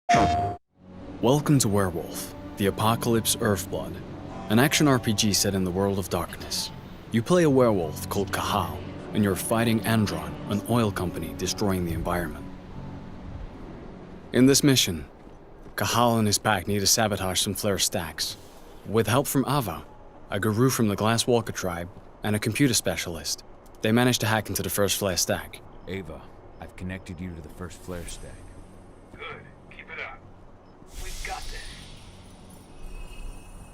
Welcome to Werewolf, the Apocalypse Earthblood, an action RPG set in the world of darkness. You play a werewolf called Cahal, and you're fighting Andron, an oil company destroying the environment. In this mission, Cahal and his pack need to sabotage some flare stacks. With help from Ava, a guru from the Glasswalker tribe, and a computer specialist, they manage to hack into the first flare stack. Ava, I've connected you to the first flare stack. Good. Keep it up. We've got this.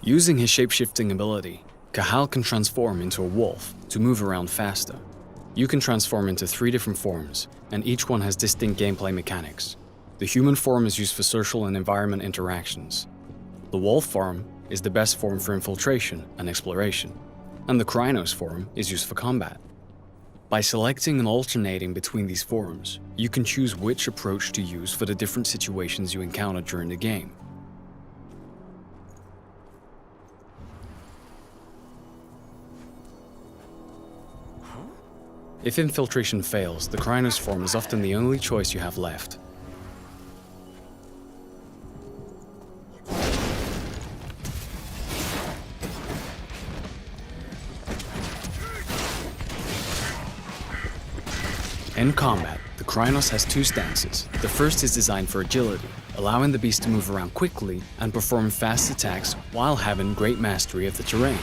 Using his shape-shifting ability, Cahal can transform into a wolf to move around faster. You can transform into 3 different forms, and each one has distinct gameplay mechanics. The human form is used for social and environment interactions. The wolf form is the best form for infiltration and exploration, and the Krynos form is used for combat. By selecting and alternating between these forms, you can choose which approach to use for the different situations you encounter during the game. If infiltration fails, the Krynos form is often the only choice you have left. In combat, the Krynos has 2 stances. The first is designed for agility, allowing the beast to move around quickly and perform fast attacks while having great mastery of the terrain.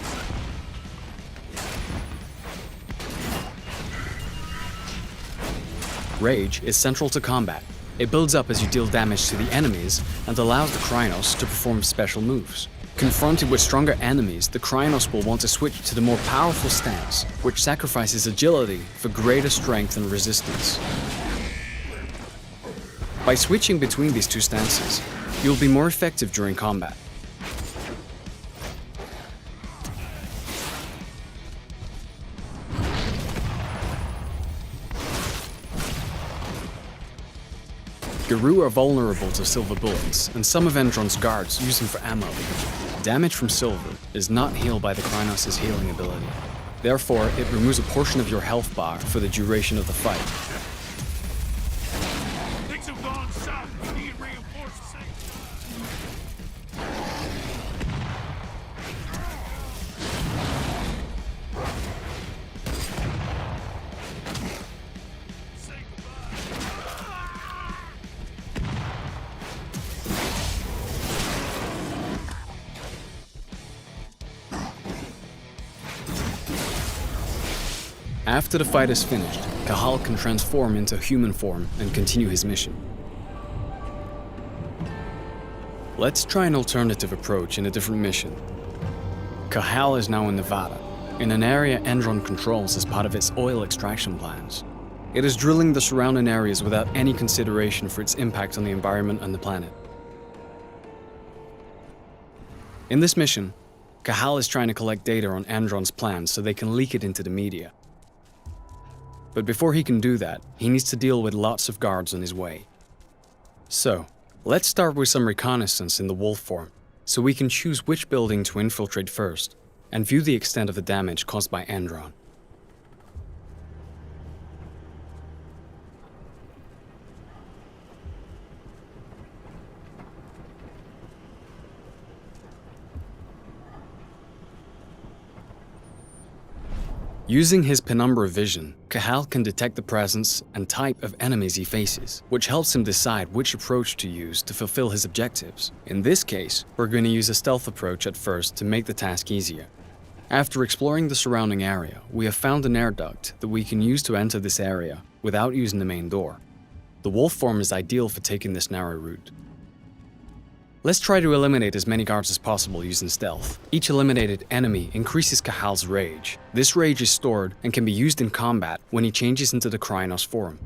Rage is central to combat. It builds up as you deal damage to the enemies and allows the Krynos to perform special moves. Confronted with stronger enemies, the Krynos will want to switch to the more powerful stance, which sacrifices agility for greater strength and resistance. By switching between these 2 stances, you'll be more effective during combat. Guru are vulnerable to silver bullets, and some of Andron's guards use them for ammo. Damage from silver is not healed by the Krynos' healing ability. Therefore, it removes a portion of your health bar for the duration of the fight. Things have gone south. We need reinforcements. After the fight is finished, Cahal can transform into human form and continue his mission. Let's try an alternative approach in a different mission. Cahal is now in Nevada, in an area Andron controls as part of its oil extraction plans. It is drilling the surrounding areas without any consideration for its impact on the environment and the planet. In this mission, Cahal is trying to collect data on Andron's plans so they can leak it into the media. But before he can do that, he needs to deal with lots of guards on his way. So, let's start with some reconnaissance in the wolf form, so we can choose which building to infiltrate first, and view the extent of the damage caused by Andron. Using his penumbra vision, Cahal can detect the presence and type of enemies he faces, which helps him decide which approach to use to fulfill his objectives. In this case, we're going to use a stealth approach at first to make the task easier. After exploring the surrounding area, we have found an air duct that we can use to enter this area without using the main door. The wolf form is ideal for taking this narrow route. Let's try to eliminate as many guards as possible using stealth. Each eliminated enemy increases Cahal's rage. This rage is stored and can be used in combat when he changes into the Krynos form.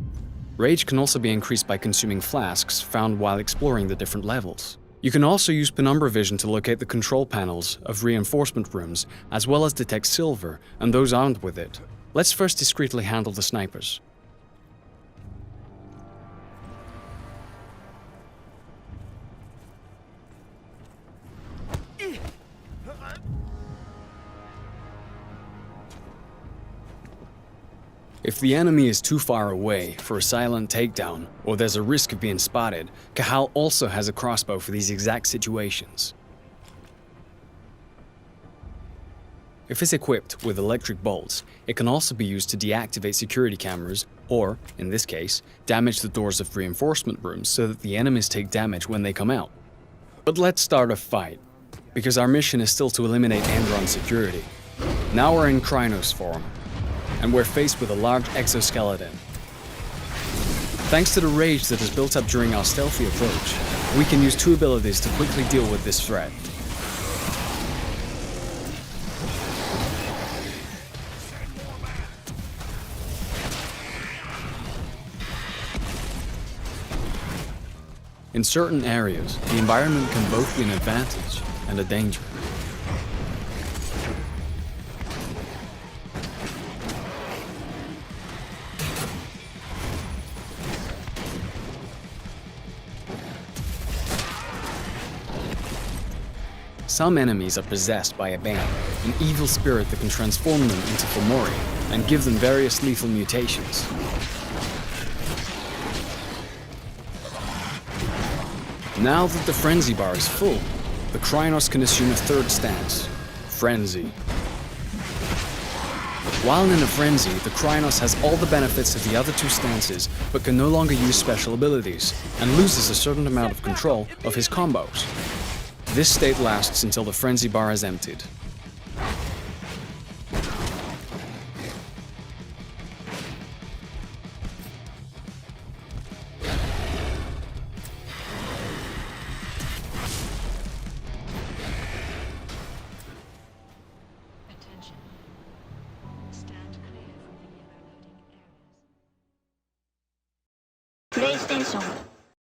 Rage can also be increased by consuming flasks found while exploring the different levels. You can also use penumbra vision to locate the control panels of reinforcement rooms, as well as detect silver and those armed with it. Let's first discreetly handle the snipers. If the enemy is too far away for a silent takedown, or there's a risk of being spotted, Cahal also has a crossbow for these exact situations. If it's equipped with electric bolts, it can also be used to deactivate security cameras, or, in this case, damage the doors of reinforcement rooms so that the enemies take damage when they come out. But let's start a fight, because our mission is still to eliminate Andron's security. Now we're in Krynos form, and we're faced with a large exoskeleton. Thanks to the rage that is built up during our stealthy approach, we can use two abilities to quickly deal with this threat. In certain areas, the environment can both be an advantage and a danger. Some enemies are possessed by a bane, an evil spirit that can transform them into Fomori and give them various lethal mutations. Now that the frenzy bar is full, the Krynos can assume a third stance, frenzy. While in a frenzy, the Krynos has all the benefits of the other two stances, but can no longer use special abilities, and loses a certain amount of control of his combos. This state lasts until the frenzy bar is emptied. Attention. Stand clear from the yellow loading areas. プレイステーション